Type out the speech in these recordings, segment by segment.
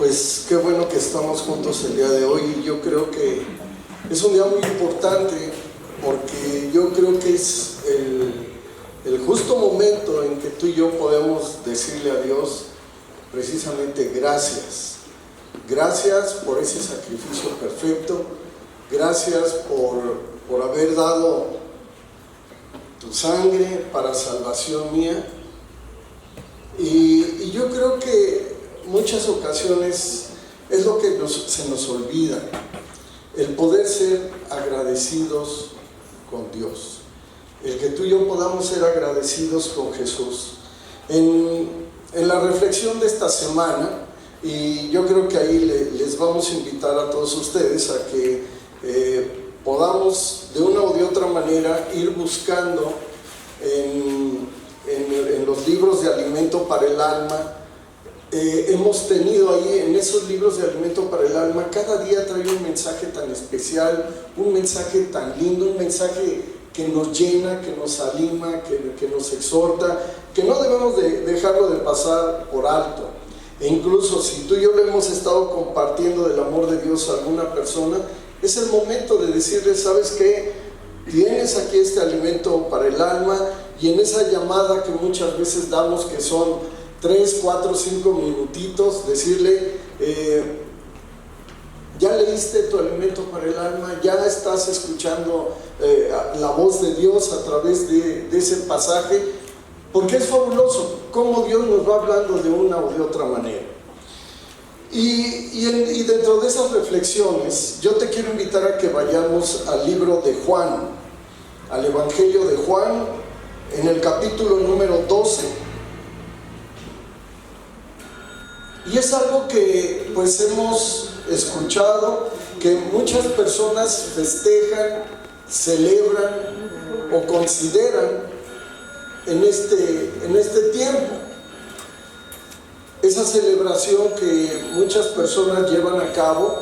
Pues qué bueno que estamos juntos el día de hoy. Yo creo que es un día muy importante porque yo creo que es el justo momento en que tú y yo podemos decirle a Dios precisamente gracias. Gracias por ese sacrificio perfecto. Gracias por haber dado tu sangre para salvación mía. Y yo creo que muchas ocasiones es lo que se nos olvida, el poder ser agradecidos con Dios, el que tú y yo podamos ser agradecidos con Jesús. En la reflexión de esta semana, y yo creo que ahí les vamos a invitar a todos ustedes a que podamos de una o de otra manera ir buscando en los libros de alimento para el alma. Hemos tenido ahí en esos libros de alimento para el alma, cada día trae un mensaje tan especial, un mensaje tan lindo, un mensaje que nos llena, que nos anima, que nos exhorta, que no debemos dejarlo de pasar por alto. E incluso si tú y yo lo hemos estado compartiendo del amor de Dios a alguna persona, es el momento de decirle, ¿sabes qué? Tienes aquí este alimento para el alma, y en esa llamada que muchas veces damos, que son 3, 4, 5 minutitos, decirle, ya leíste tu alimento para el alma, ya estás escuchando la voz de Dios a través de ese pasaje, porque es fabuloso cómo Dios nos va hablando de una o de otra manera. Y dentro de esas reflexiones, yo te quiero invitar a que vayamos al libro de Juan, al Evangelio de Juan, en el capítulo número 12. Y es algo que pues hemos escuchado, que muchas personas festejan, celebran o consideran en este tiempo. Esa celebración que muchas personas llevan a cabo,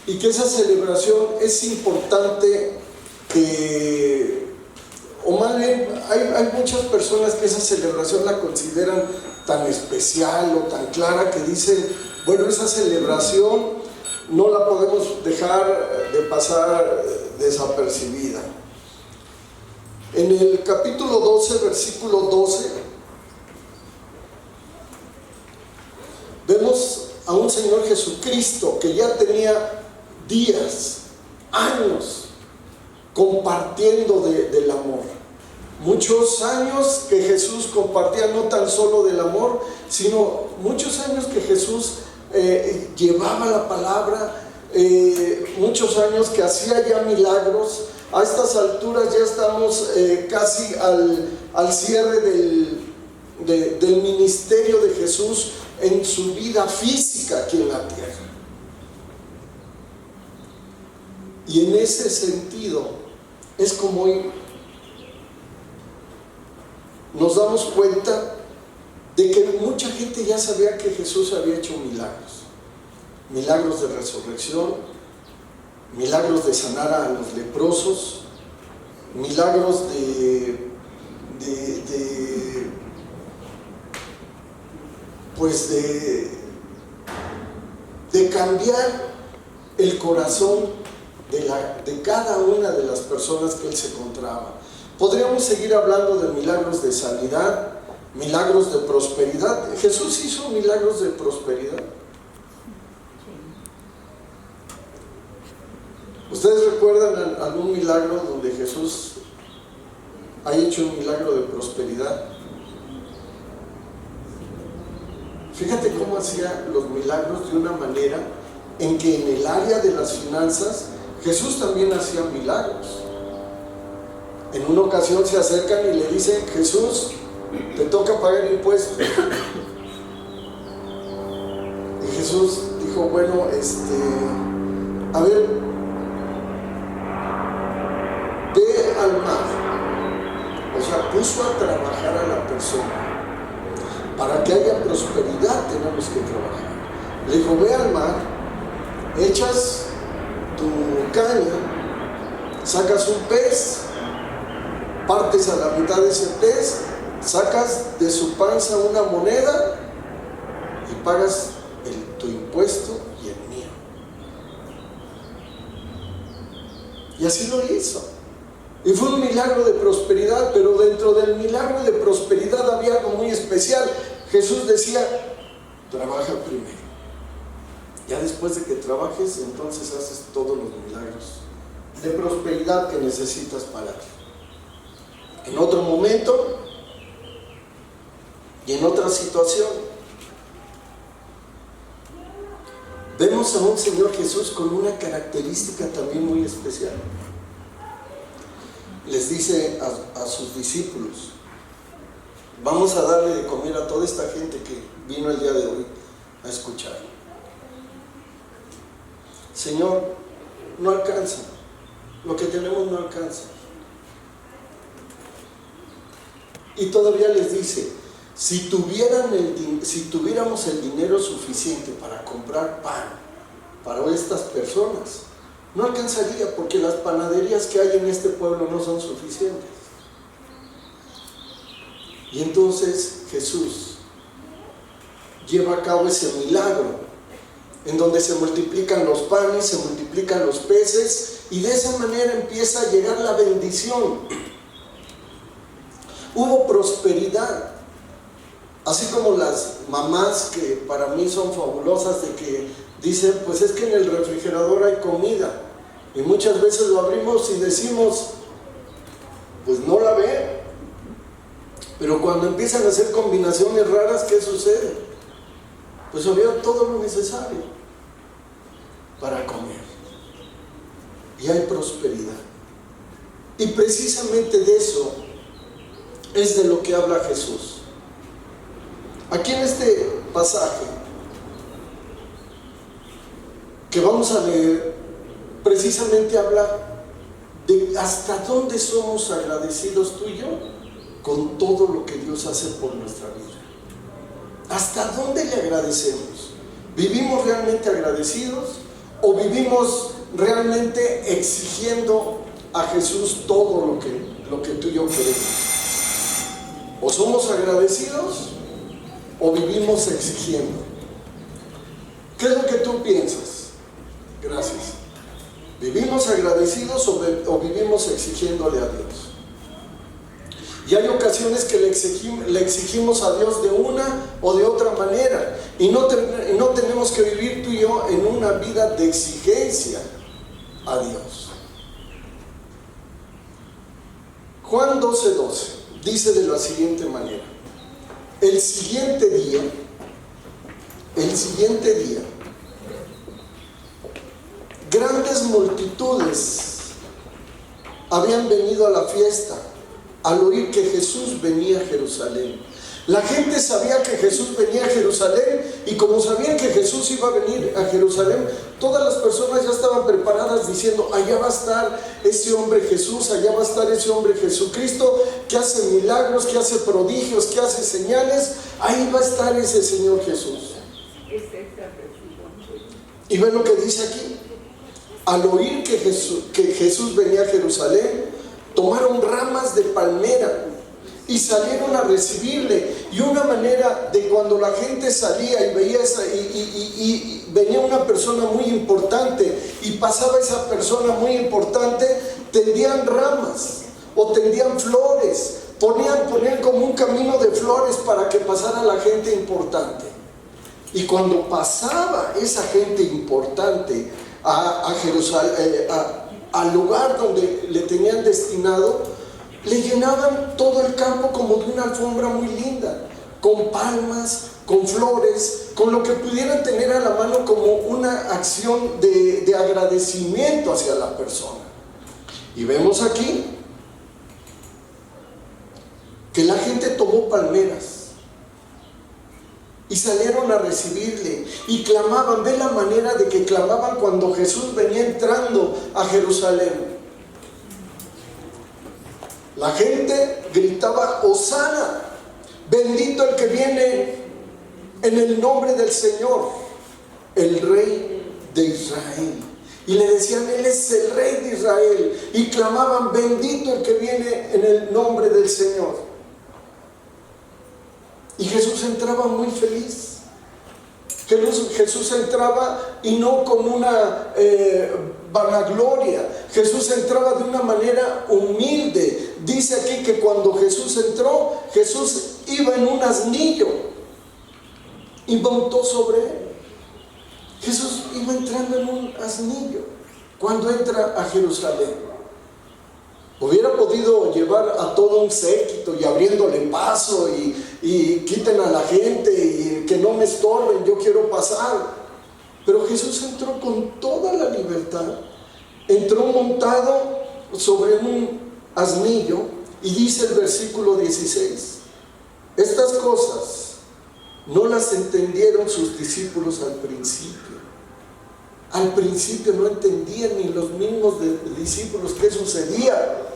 y que esa celebración es importante, o más bien hay muchas personas que esa celebración la consideran tan especial o tan clara, que dicen, bueno, esa celebración no la podemos dejar de pasar desapercibida. En el capítulo 12, versículo 12, vemos a un Señor Jesucristo que ya tenía días, años, compartiendo del amor. Muchos años que Jesús compartía no tan solo del amor, sino muchos años que Jesús llevaba la palabra, muchos años que hacía ya milagros. A estas alturas ya estamos casi al cierre del ministerio de Jesús en su vida física aquí en la tierra. Y en ese sentido es como hoy nos damos cuenta de que mucha gente ya sabía que Jesús había hecho milagros de resurrección, milagros de sanar a los leprosos, milagros de cambiar el corazón de cada una de las personas que él se encontraba. Podríamos seguir hablando de milagros de sanidad, milagros de prosperidad. Jesús hizo milagros de prosperidad. ¿Ustedes recuerdan algún milagro donde Jesús haya hecho un milagro de prosperidad? Fíjate cómo hacía los milagros de una manera en que en el área de las finanzas Jesús también hacía milagros. En una ocasión se acercan y le dicen, Jesús, te toca pagar impuestos. Y Jesús dijo, bueno, a ver, ve al mar. O sea, puso a trabajar a la persona. Para que haya prosperidad tenemos que trabajar. Le dijo, ve al mar, echas tu caña, sacas un pez, partes a la mitad de ese pez, sacas de su panza una moneda y pagas tu impuesto y el mío. Y así lo hizo. Y fue un milagro de prosperidad, pero dentro del milagro de prosperidad había algo muy especial. Jesús decía, trabaja primero. Ya después de que trabajes, entonces haces todos los milagros de prosperidad que necesitas para ti. En otro momento y en otra situación, vemos a un Señor Jesús con una característica también muy especial. Les dice a sus discípulos, vamos a darle de comer a toda esta gente que vino el día de hoy a escuchar. Señor, no alcanza, lo que tenemos no alcanza. Y todavía les dice, si tuviéramos el dinero suficiente para comprar pan para estas personas, no alcanzaría, porque las panaderías que hay en este pueblo no son suficientes. Y entonces Jesús lleva a cabo ese milagro en donde se multiplican los panes, se multiplican los peces, y de esa manera empieza a llegar la bendición. Hubo prosperidad, así como las mamás que para mí son fabulosas, de que dicen, pues es que en el refrigerador hay comida, y muchas veces lo abrimos y decimos, pues no la ve, pero cuando empiezan a hacer combinaciones raras, ¿qué sucede? Pues había todo lo necesario para comer, y hay prosperidad. Y precisamente de eso es de lo que habla Jesús. Aquí en este pasaje que vamos a leer, precisamente habla de hasta dónde somos agradecidos tú y yo con todo lo que Dios hace por nuestra vida. ¿Hasta dónde le agradecemos? ¿Vivimos realmente agradecidos o vivimos realmente exigiendo a Jesús todo lo que tú y yo queremos? ¿O somos agradecidos o vivimos exigiendo? ¿Qué es lo que tú piensas? Gracias. ¿Vivimos agradecidos o vivimos exigiéndole a Dios? Y hay ocasiones que le exigimos a Dios de una o de otra manera, y no tenemos que vivir tú y yo en una vida de exigencia a Dios. Juan 12:12 dice de la siguiente manera: el siguiente día, grandes multitudes habían venido a la fiesta al oír que Jesús venía a Jerusalén. La gente sabía que Jesús venía a Jerusalén, y como sabían que Jesús iba a venir a Jerusalén, todas las personas ya estaban preparadas diciendo, allá va a estar ese hombre Jesús, allá va a estar ese hombre Jesucristo, que hace milagros, que hace prodigios, que hace señales, ahí va a estar ese Señor Jesús. Y ven lo que dice aquí: al oír que Jesús venía a Jerusalén, tomaron ramas de palmera y salieron a recibirle. Y una manera de cuando la gente salía y veía y venía una persona muy importante y pasaba esa persona muy importante, tendían ramas o tendían flores, ponían como un camino de flores para que pasara la gente importante. Y cuando pasaba esa gente importante a Jerusalén, al lugar donde le tenían destinado, le llenaban todo el campo como de una alfombra muy linda, con palmas, con flores, con lo que pudieran tener a la mano como una acción de agradecimiento hacia la persona. Y vemos aquí que la gente tomó palmeras y salieron a recibirle y clamaban. Ve la manera de que clamaban cuando Jesús venía entrando a Jerusalén. La gente gritaba, Hosana, bendito el que viene en el nombre del Señor, el Rey de Israel. Y le decían, Él es el Rey de Israel. Y clamaban, bendito el que viene en el nombre del Señor. Y Jesús entraba muy feliz. Jesús entraba y no con una vanagloria. Jesús entraba de una manera humilde. Dice aquí que cuando Jesús entró, Jesús iba en un asnillo y montó sobre él. Jesús iba entrando en un asnillo cuando entra a Jerusalén. Hubiera podido llevar a todo un séquito y abriéndole paso y quiten a la gente y que no me estorben, yo quiero pasar. Pero Jesús entró con toda la libertad, entró montado sobre un asnillo y dice el versículo 16, estas cosas no las entendieron sus discípulos al principio. Al principio no entendían ni los mismos discípulos qué sucedía.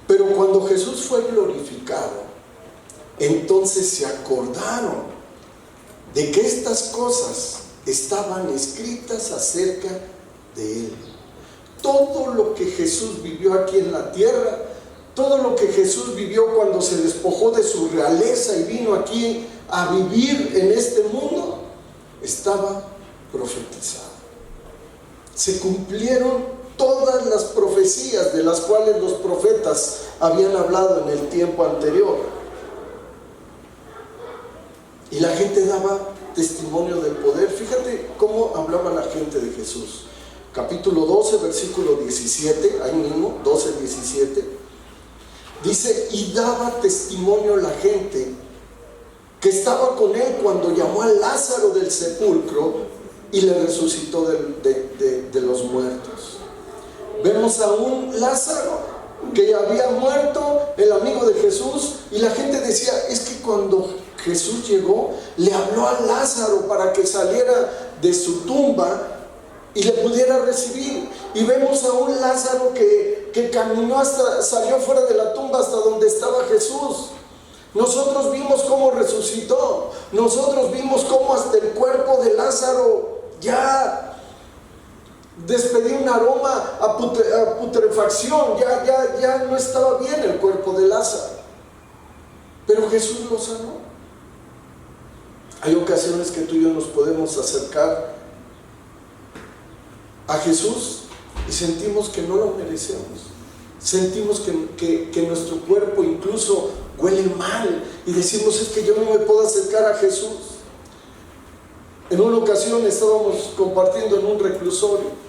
Pero cuando Jesús fue glorificado, entonces se acordaron de que estas cosas estaban escritas acerca de Él. Todo lo que Jesús vivió aquí en la tierra, todo lo que Jesús vivió cuando se despojó de su realeza y vino aquí a vivir en este mundo, estaba profetizado. Se cumplieron todas las profecías de las cuales los profetas habían hablado en el tiempo anterior. Y la gente daba testimonio del poder. Fíjate cómo hablaba la gente de Jesús. Capítulo 12, versículo 17, ahí mismo, 12, 17. Dice, y daba testimonio la gente que estaba con él cuando llamó a Lázaro del sepulcro y le resucitó de los muertos. Vemos a un Lázaro que había muerto, el amigo de Jesús, y la gente decía, es que cuando Jesús llegó, le habló a Lázaro para que saliera de su tumba y le pudiera recibir. Y vemos a un Lázaro que caminó salió fuera de la tumba hasta donde estaba Jesús. Nosotros vimos cómo resucitó, nosotros vimos cómo hasta el cuerpo de Lázaro ya despedía un aroma a putrefacción, ya no estaba bien el cuerpo de Lázaro. Pero Jesús lo sanó. Hay ocasiones que tú y yo nos podemos acercar a Jesús y sentimos que no lo merecemos. Sentimos que nuestro cuerpo incluso huele mal y decimos, es que yo no me puedo acercar a Jesús. En una ocasión estábamos compartiendo en un reclusorio,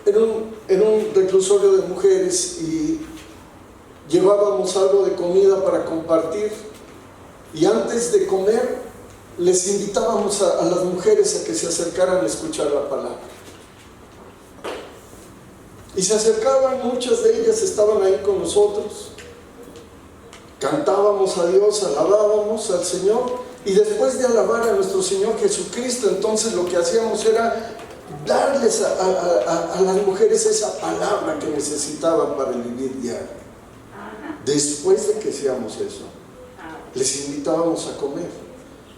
en un reclusorio de mujeres, y llevábamos algo de comida para compartir, y antes de comer les invitábamos a las mujeres a que se acercaran a escuchar la palabra. Y se acercaban, muchas de ellas estaban ahí con nosotros, cantábamos a Dios, alabábamos al Señor, y después de alabar a nuestro Señor Jesucristo, entonces lo que hacíamos era darles a las mujeres esa palabra que necesitaban para el vivir diario. Después de que hacíamos eso, les invitábamos a comer.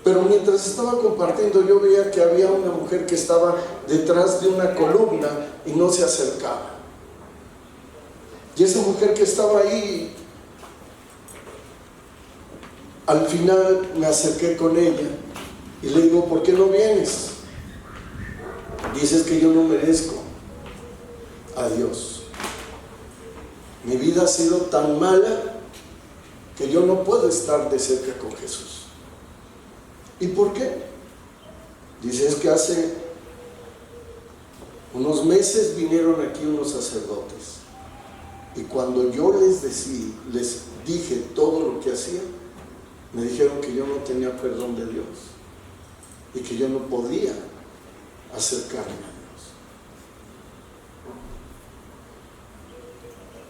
Pero mientras estaba compartiendo, yo veía que había una mujer que estaba detrás de una columna y no se acercaba. Y esa mujer que estaba ahí, al final me acerqué con ella y le digo, ¿por qué no vienes? Dices que yo no merezco a Dios. Mi vida ha sido tan mala que yo no puedo estar de cerca con Jesús. ¿Y por qué? Dice, es que hace unos meses vinieron aquí unos sacerdotes, y cuando yo les dije todo lo que hacía, me dijeron que yo no tenía perdón de Dios y que yo no podía acercarme a Dios.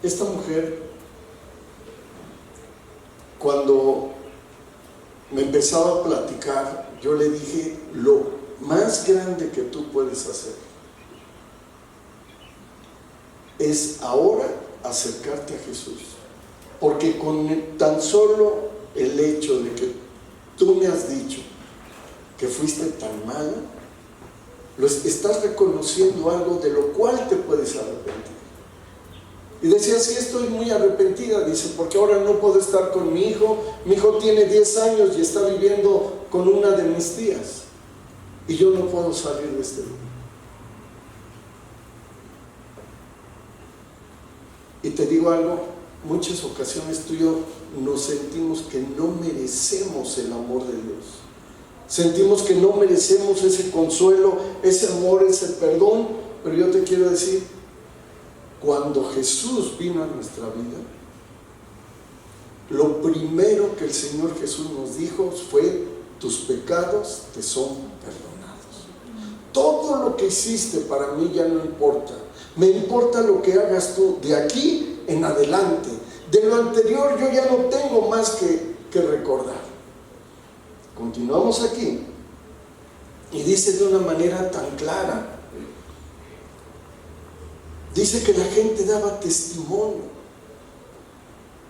Esta mujer, cuando me empezaba a platicar, yo le dije, lo más grande que tú puedes hacer es ahora acercarte a Jesús, porque con tan solo el hecho de que tú me has dicho que fuiste tan mala, estás reconociendo algo de lo cual te puedes arrepentir. Y decía, sí, estoy muy arrepentida, dice, porque ahora no puedo estar con mi hijo tiene 10 años y está viviendo con una de mis tías, y yo no puedo salir de este lugar. Y te digo algo, muchas ocasiones tú y yo nos sentimos que no merecemos el amor de Dios. Sentimos que no merecemos ese consuelo, ese amor, ese perdón. Pero yo te quiero decir, cuando Jesús vino a nuestra vida, lo primero que el Señor Jesús nos dijo fue: tus pecados te son perdonados. Todo lo que hiciste para mí ya no importa. Me importa lo que hagas tú de aquí en adelante. De lo anterior yo ya no tengo más que recordar. Continuamos aquí y dice de una manera tan clara, dice que la gente daba testimonio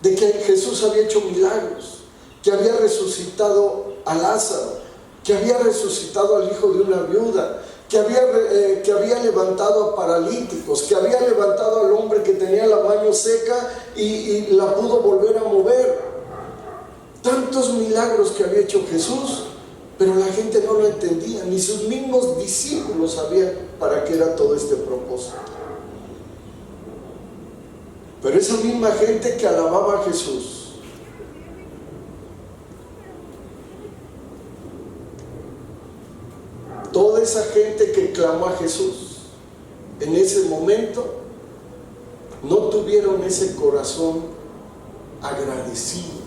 de que Jesús había hecho milagros, que había resucitado a Lázaro, que había resucitado al hijo de una viuda, que había levantado a paralíticos, que había levantado al hombre que tenía la mano seca y la pudo volver a mover. Tantos milagros que había hecho Jesús, pero la gente no lo entendía, ni sus mismos discípulos sabían para qué era todo este propósito. Pero esa misma gente que alababa a Jesús, toda esa gente que clamó a Jesús, en ese momento no tuvieron ese corazón agradecido.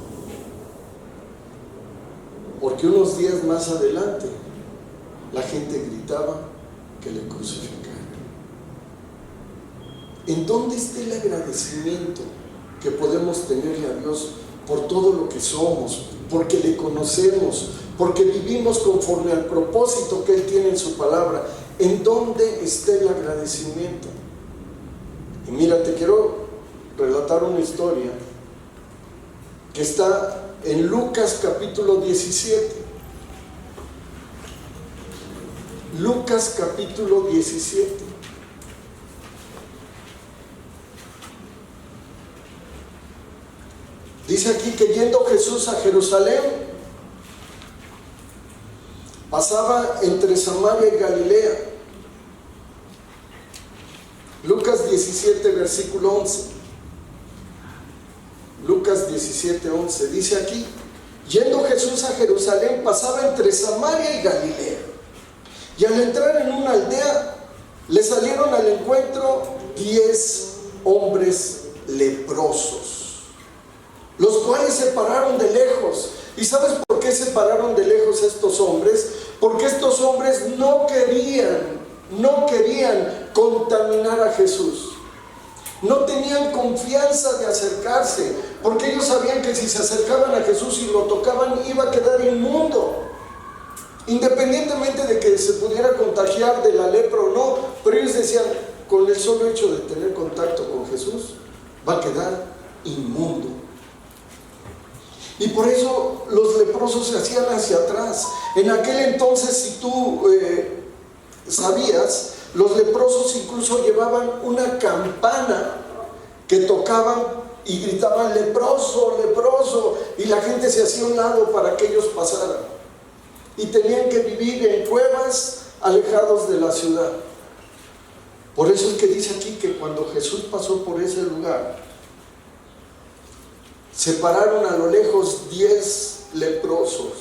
Porque unos días más adelante la gente gritaba que le crucificaran. ¿En dónde está el agradecimiento que podemos tenerle a Dios por todo lo que somos, porque le conocemos, porque vivimos conforme al propósito que Él tiene en su palabra? ¿En dónde está el agradecimiento? Y mira, te quiero relatar una historia que está en Lucas capítulo 17. Lucas capítulo 17. Dice aquí que yendo Jesús a Jerusalén, pasaba entre Samaria y Galilea. Lucas 17, versículo 11. Lucas 17, 11. Dice aquí: yendo Jesús a Jerusalén, pasaba entre Samaria y Galilea. Y al entrar en una aldea, le salieron al encuentro 10 hombres leprosos, los cuales se pararon de lejos. ¿Y sabes por qué se pararon de lejos estos hombres? Porque estos hombres no querían contaminar a Jesús. No tenían confianza de acercarse, porque ellos sabían que si se acercaban a Jesús y lo tocaban, iba a quedar inmundo. Independientemente de que se pudiera contagiar de la lepra o no, pero ellos decían, con el solo hecho de tener contacto con Jesús, va a quedar inmundo. Y por eso los leprosos se hacían hacia atrás. En aquel entonces, si tú sabías, los leprosos incluso llevaban una campana que tocaban y gritaban: leproso, leproso, y la gente se hacía a un lado para que ellos pasaran. Y tenían que vivir en cuevas alejados de la ciudad. Por eso es que dice aquí que cuando Jesús pasó por ese lugar, se pararon a lo lejos 10 leprosos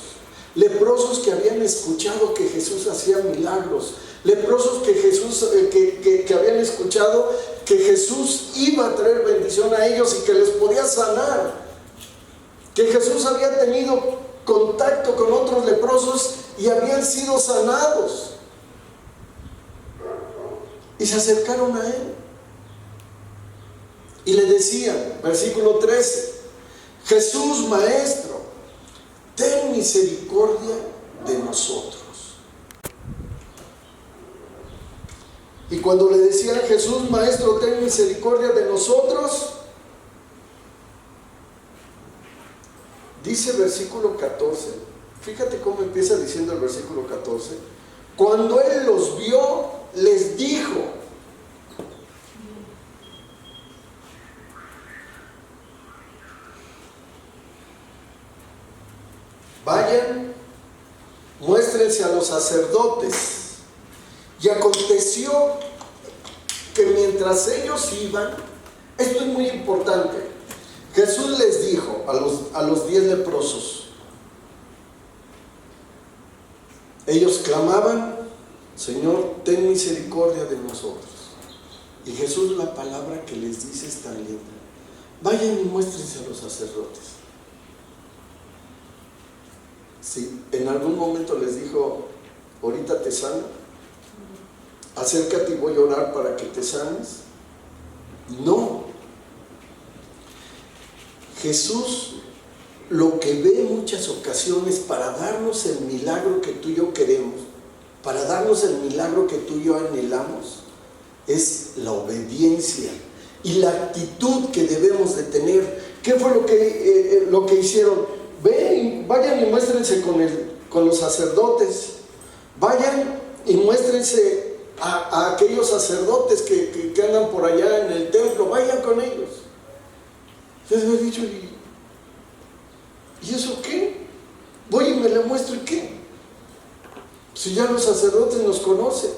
que habían escuchado que Jesús hacía milagros, leprosos que habían escuchado que Jesús iba a traer bendición a ellos y que les podía sanar, que Jesús había tenido contacto con otros leprosos y habían sido sanados, y se acercaron a Él y le decían, versículo 13: Jesús, Maestro, ten misericordia de nosotros. Y cuando le decían: Jesús, Maestro, ten misericordia de nosotros, dice versículo 14, fíjate cómo empieza diciendo el versículo 14: cuando Él los vio, les dijo: vayan, muéstrense a los sacerdotes. Y aconteció que mientras ellos iban, esto es muy importante, Jesús les dijo a los 10 leprosos, ellos clamaban: Señor, ten misericordia de nosotros. Y Jesús, la palabra que les dice es tan linda: vayan y muéstrense a los sacerdotes. Si en algún momento les dijo: ahorita te sano, acércate y voy a orar para que te sanes. No. Jesús lo que ve en muchas ocasiones para darnos el milagro que tú y yo queremos, para darnos el milagro que tú y yo anhelamos, es la obediencia y la actitud que debemos de tener. ¿Qué fue lo que hicieron? Vayan y muéstrense con los sacerdotes. Vayan y muéstrense a aquellos sacerdotes que andan por allá en el templo. Vayan con ellos. Les había dicho: ¿y eso qué? Voy y me le muestro, ¿y qué? Si ya los sacerdotes nos conocen.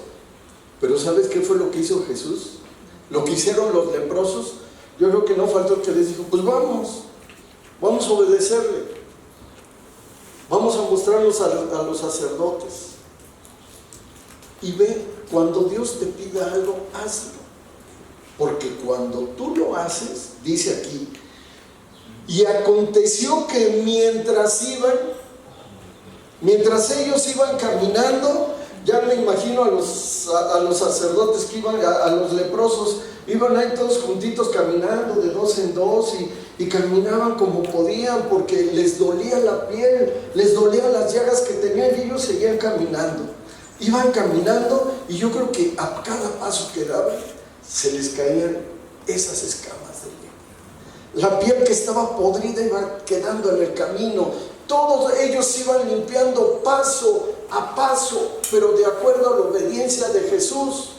Pero ¿sabes qué fue lo que hizo Jesús? Lo que hicieron los leprosos. Yo creo que no faltó que les dijo: pues vamos a obedecerle, vamos a mostrarnos a los sacerdotes. Y ve, cuando Dios te pida algo, hazlo, porque cuando tú lo haces, dice aquí, y aconteció que mientras ellos iban caminando, ya me imagino a los sacerdotes que iban, a los leprosos, iban ahí todos juntitos caminando de dos en dos y caminaban como podían, porque les dolía la piel, les dolían las llagas que tenían, y ellos seguían caminando. Iban caminando, y yo creo que a cada paso que daban se les caían esas escamas de llama. La piel que estaba podrida iba quedando en el camino. Todos ellos iban limpiando paso a paso, pero de acuerdo a la obediencia de Jesús.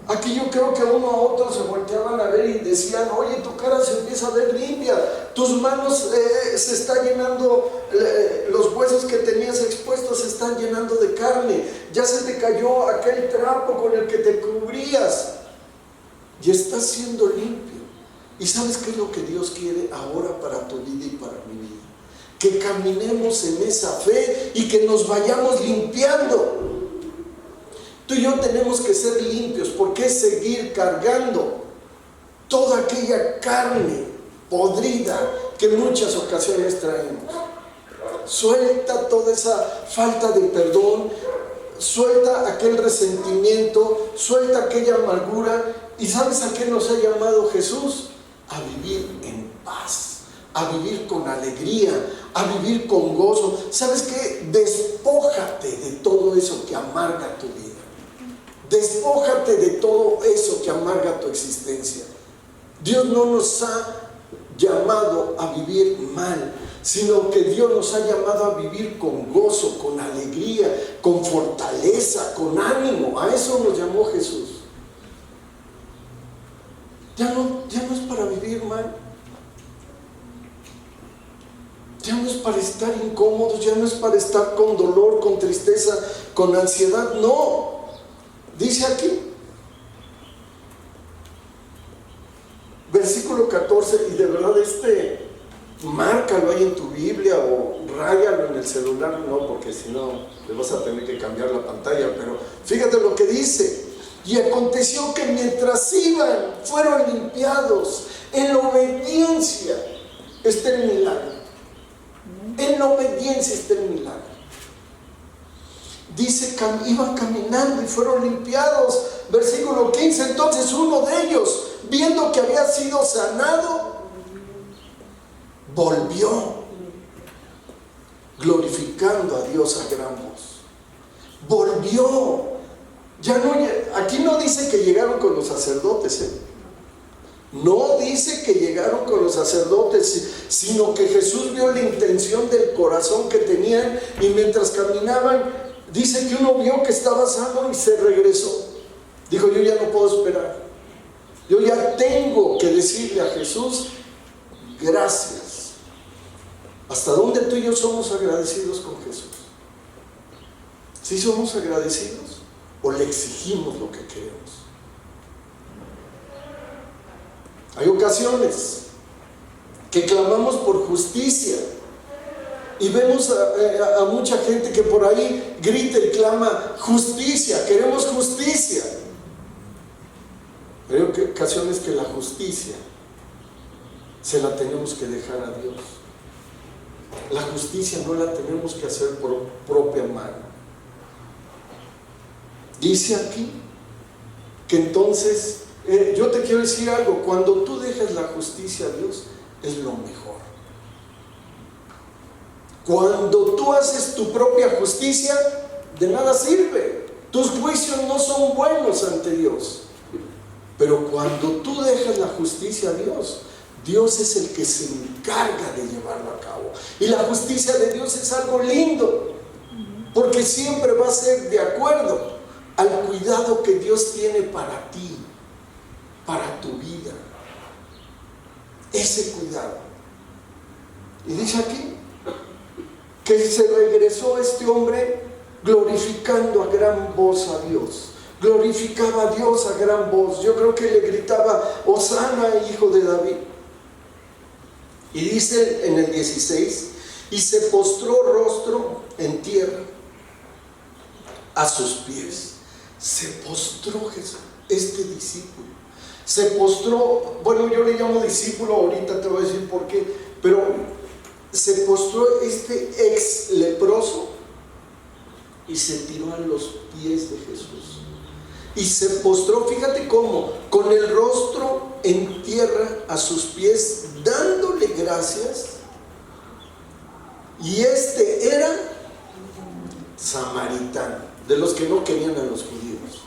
Aquí yo creo que uno a otro se volteaban a ver y decían: oye, tu cara se empieza a ver limpia, tus manos se están llenando, los huesos que tenías expuestos se están llenando de carne, ya se te cayó aquel trapo con el que te cubrías y estás siendo limpio. ¿Y sabes qué es lo que Dios quiere ahora para tu vida y para mi vida? Que caminemos en esa fe y que nos vayamos limpiando. Tú y yo tenemos que ser limpios, porque es seguir cargando toda aquella carne podrida que en muchas ocasiones traemos. Suelta toda esa falta de perdón, suelta aquel resentimiento, suelta aquella amargura. ¿Y sabes a qué nos ha llamado Jesús? A vivir en paz, a vivir con alegría, a vivir con gozo. ¿Sabes qué? Despójate de todo eso que amarga tu vida. Despójate de todo eso que amarga tu existencia. Dios no nos ha llamado a vivir mal, sino que Dios nos ha llamado a vivir con gozo, con alegría, con fortaleza, con ánimo. A eso nos llamó Jesús. Ya no es para vivir mal. Ya no es para estar incómodos, ya no es para estar con dolor, con tristeza, con ansiedad. No. Dice aquí, versículo 14, y de verdad márcalo ahí en tu Biblia o ráyalo en el celular, no, porque si no le vas a tener que cambiar la pantalla, pero fíjate lo que dice: y aconteció que mientras iban, fueron limpiados. En la obediencia está el milagro. En la obediencia está el milagro. Dice, iban caminando y fueron limpiados. Versículo 15, entonces uno de ellos, viendo que había sido sanado, volvió, glorificando a Dios a gran voz. Volvió. Aquí no dice que llegaron con los sacerdotes, No dice que llegaron con los sacerdotes, sino que Jesús vio la intención del corazón que tenían, y mientras caminaban, dice que uno vio que estaba sano y se regresó. Dijo: yo ya no puedo esperar, yo ya tengo que decirle a Jesús gracias. ¿Hasta dónde tú y yo somos agradecidos con Jesús? ¿Sí somos agradecidos o le exigimos lo que queremos? Hay ocasiones que clamamos por justicia y vemos a mucha gente que por ahí grita y clama justicia, queremos justicia. Pero hay ocasiones que la justicia se la tenemos que dejar a Dios. La justicia no la tenemos que hacer por propia mano. Dice aquí que entonces, yo te quiero decir algo, cuando tú dejas la justicia a Dios, es lo mejor. Cuando tú haces tu propia justicia, de nada sirve. Tus juicios no son buenos ante Dios. Pero cuando tú dejas la justicia a Dios, Dios es el que se encarga de llevarlo a cabo. Y la justicia de Dios es algo lindo, porque siempre va a ser de acuerdo al cuidado que Dios tiene para ti, para tu vida. Ese cuidado. Y dice aquí que se regresó este hombre glorificando a gran voz a Dios. Glorificaba a Dios a gran voz. Yo creo que le gritaba: Hosana, hijo de David. Y dice en el 16: y se postró rostro en tierra a sus pies. Se postró Jesús, este discípulo. Se postró, bueno, yo le llamo discípulo, ahorita te voy a decir por qué, pero se postró este ex leproso y se tiró a los pies de Jesús. Y se postró, fíjate cómo, con el rostro en tierra a sus pies, dándole gracias. Y este era samaritano, de los que no querían a los judíos.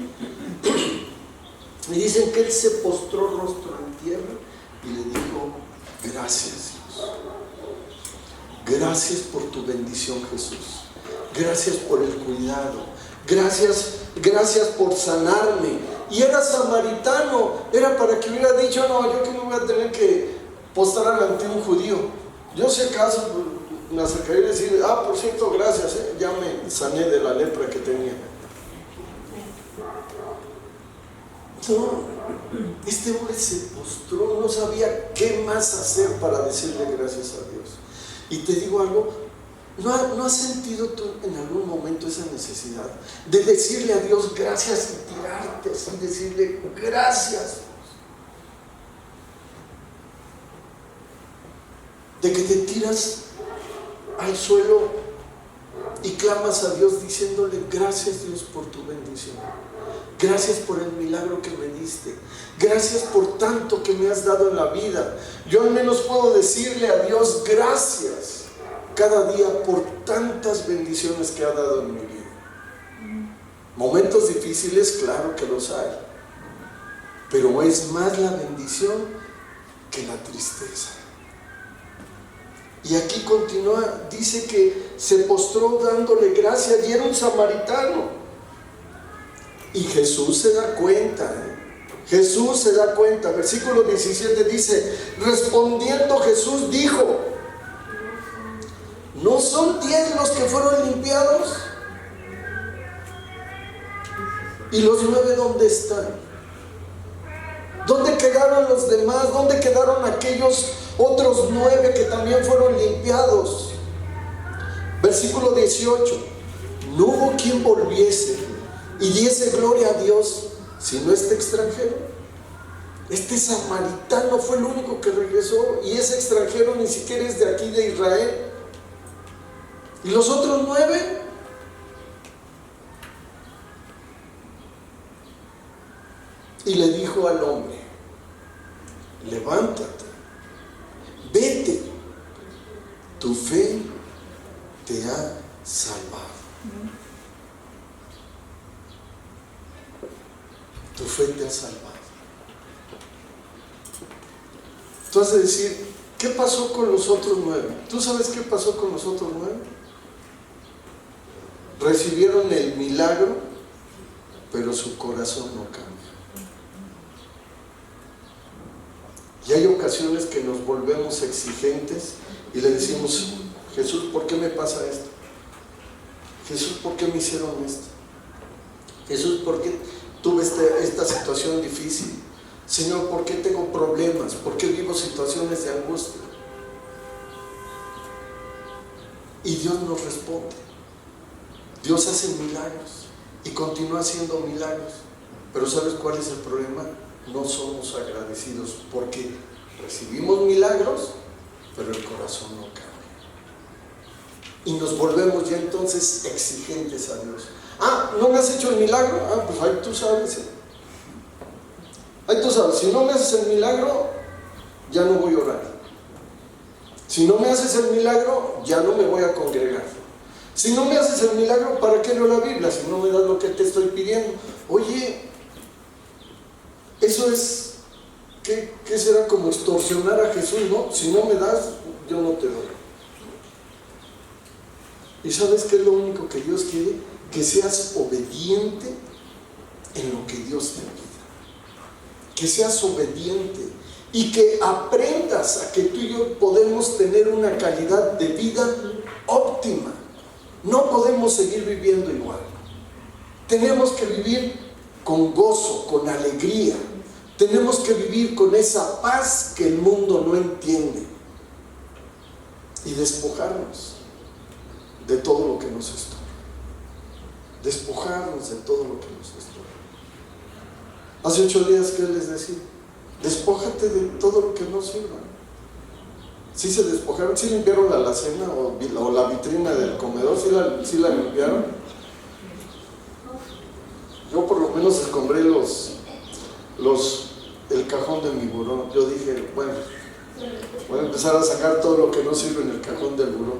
Y dicen que él se postró rostro en tierra y le dijo: gracias, Dios. Gracias por tu bendición, Jesús. Gracias por el cuidado. Gracias por sanarme. Y era samaritano. Era para que hubiera dicho: no, yo que me voy a tener que postrar ante un judío. Yo si acaso me acercaría y decir: por cierto, gracias, ya me sané de la lepra que tenía. No, este hombre se postró, no sabía qué más hacer para decirle gracias a Dios. Y te digo algo, ¿no has sentido tú en algún momento esa necesidad de decirle a Dios gracias y tirarte así, decirle gracias? De que te tiras al suelo y clamas a Dios diciéndole: gracias, Dios, por tu bendición. Gracias por el milagro que me diste. Gracias por tanto que me has dado en la vida. Yo al menos puedo decirle a Dios gracias cada día por tantas bendiciones que ha dado en mi vida. Momentos difíciles, claro que los hay, pero es más la bendición que la tristeza. Y aquí continúa, dice que se postró dándole gracias y era un samaritano. Y Jesús se da cuenta, Jesús se da cuenta. Versículo 17 dice: respondiendo Jesús dijo: ¿no son 10 los que fueron limpiados? ¿Y los 9 dónde están? ¿Dónde quedaron los demás? ¿Dónde quedaron aquellos otros 9 que también fueron limpiados? Versículo 18: no hubo quien volviese y diese gloria a Dios sino este extranjero. Este samaritano fue el único que regresó, y ese extranjero ni siquiera es de aquí de Israel. ¿Y los otros 9? Y le dijo al hombre: levántate, vete, tu fe te ha salvado. Tu fe te ha salvado. Tú has de decir: ¿qué pasó con los otros 9? ¿Tú sabes qué pasó con los otros 9? Recibieron el milagro, pero su corazón no cambia. Y hay ocasiones que nos volvemos exigentes y le decimos: Jesús, ¿por qué me pasa esto? Jesús, ¿por qué me hicieron esto? Jesús, ¿por qué tuve esta situación difícil? Señor, ¿por qué tengo problemas? ¿Por qué vivo situaciones de angustia? Y Dios nos responde. Dios hace milagros y continúa haciendo milagros. Pero ¿sabes cuál es el problema? No somos agradecidos porque recibimos milagros, pero el corazón no cambia. Y nos volvemos ya entonces exigentes a Dios. Ah, ¿no me has hecho el milagro? Ah, pues ahí tú sabes. Ahí tú sabes, si no me haces el milagro, ya no voy a orar. Si no me haces el milagro, ya no me voy a congregar. Si no me haces el milagro, ¿para qué leo la Biblia? Si no me das lo que te estoy pidiendo. Oye, eso es, ¿qué será? Como extorsionar a Jesús, ¿no? Si no me das, yo no te doy. ¿Y sabes qué es lo único que Dios quiere? Que seas obediente en lo que Dios te pida. Que seas obediente y que aprendas a que tú y yo podemos tener una calidad de vida óptima. No podemos seguir viviendo igual. Tenemos que vivir con gozo, con alegría. Tenemos que vivir con esa paz que el mundo no entiende. Y despojarnos de todo lo que nos estorba. Despojarnos de todo lo que nos estorba. Hace 8 días que les decía, despójate de todo lo que no sirva. ¿Sí se despojaron? ¿Sí limpiaron la alacena o la vitrina del comedor? ¿Sí la limpiaron? Yo por lo menos escombré el cajón de mi buró. Yo dije, bueno, voy a empezar a sacar todo lo que no sirve en el cajón del buró.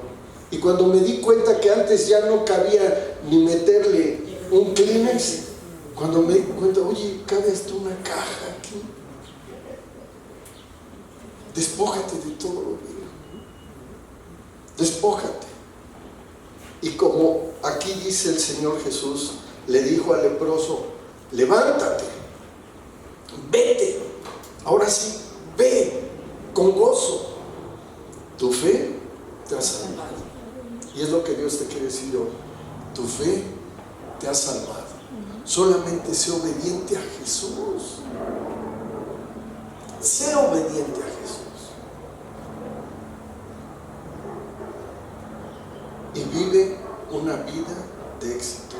Y cuando me di cuenta que antes ya no cabía ni meterle un Kleenex, cuando me di cuenta, oye, cabe hasta una caja aquí. Despójate de todo lo viejo. Despójate. Y como aquí dice el Señor Jesús, le dijo al leproso, levántate, vete, ahora sí, ve con gozo, tu fe te ha salvado. Y es lo que Dios te quiere decir hoy, tu fe te ha salvado. Solamente sé obediente a Jesús. Sé obediente a Jesús. Y vive una vida de éxito.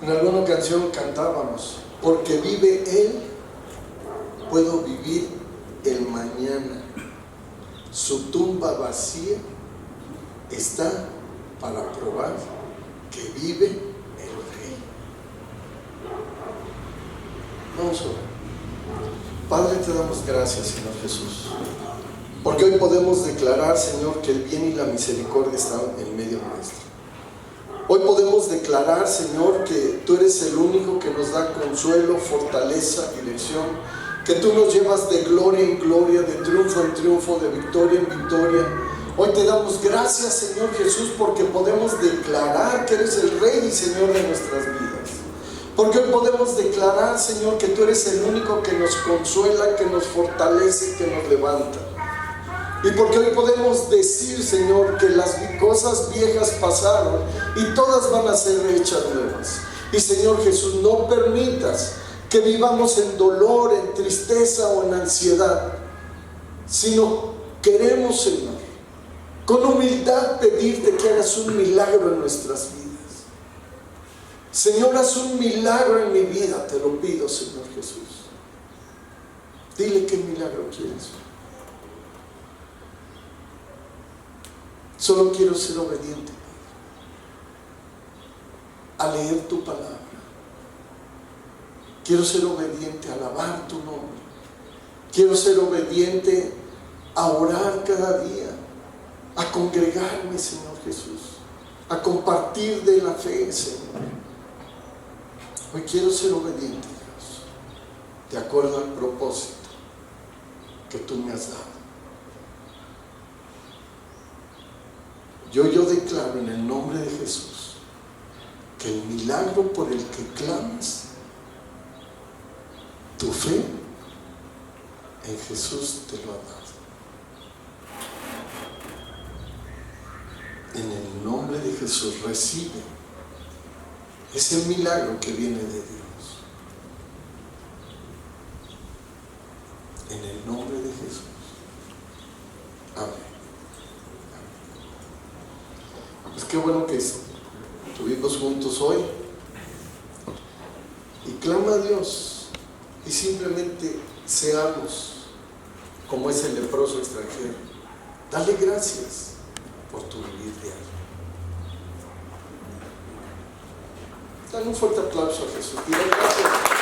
En alguna canción cantábamos, porque vive Él, puedo vivir el mañana. Su tumba vacía está para probar que vive el Rey. Vamos a orar. Padre, te damos gracias, Señor Jesús, porque hoy podemos declarar, Señor, que el bien y la misericordia están en medio nuestro. Hoy podemos declarar, Señor, que tú eres el único que nos da consuelo, fortaleza, dirección, que tú nos llevas de gloria en gloria, de triunfo en triunfo, de victoria en victoria. Hoy te damos gracias, Señor Jesús, porque podemos declarar que eres el Rey y Señor de nuestras vidas. Porque hoy podemos declarar, Señor, que tú eres el único que nos consuela, que nos fortalece, que nos levanta. Y porque hoy podemos decir, Señor, que las cosas viejas pasaron y todas van a ser hechas nuevas. Y Señor Jesús, no permitas que vivamos en dolor, en tristeza o en ansiedad, sino queremos, Señor, con humildad pedirte que hagas un milagro en nuestras vidas. Señor, haz un milagro en mi vida, te lo pido, Señor Jesús. Dile qué milagro quieres. Solo quiero ser obediente a leer tu palabra. Quiero ser obediente a alabar tu nombre. Quiero ser obediente a orar cada día, a congregarme, Señor Jesús, a compartir de la fe, Señor. Hoy quiero ser obediente, Dios, de acuerdo al propósito que tú me has dado. Yo declaro en el nombre de Jesús que el milagro por el que clamas, tu fe en Jesús te lo ha dado. En el nombre de Jesús recibe ese milagro que viene de Dios. En el nombre de Jesús. Amén. Pues qué bueno que estuvimos juntos hoy. Y clama a Dios. Y simplemente seamos como es el leproso extranjero. Dale gracias por tu vivir diario. Dale un fuerte aplauso a Jesús. Dile gracias.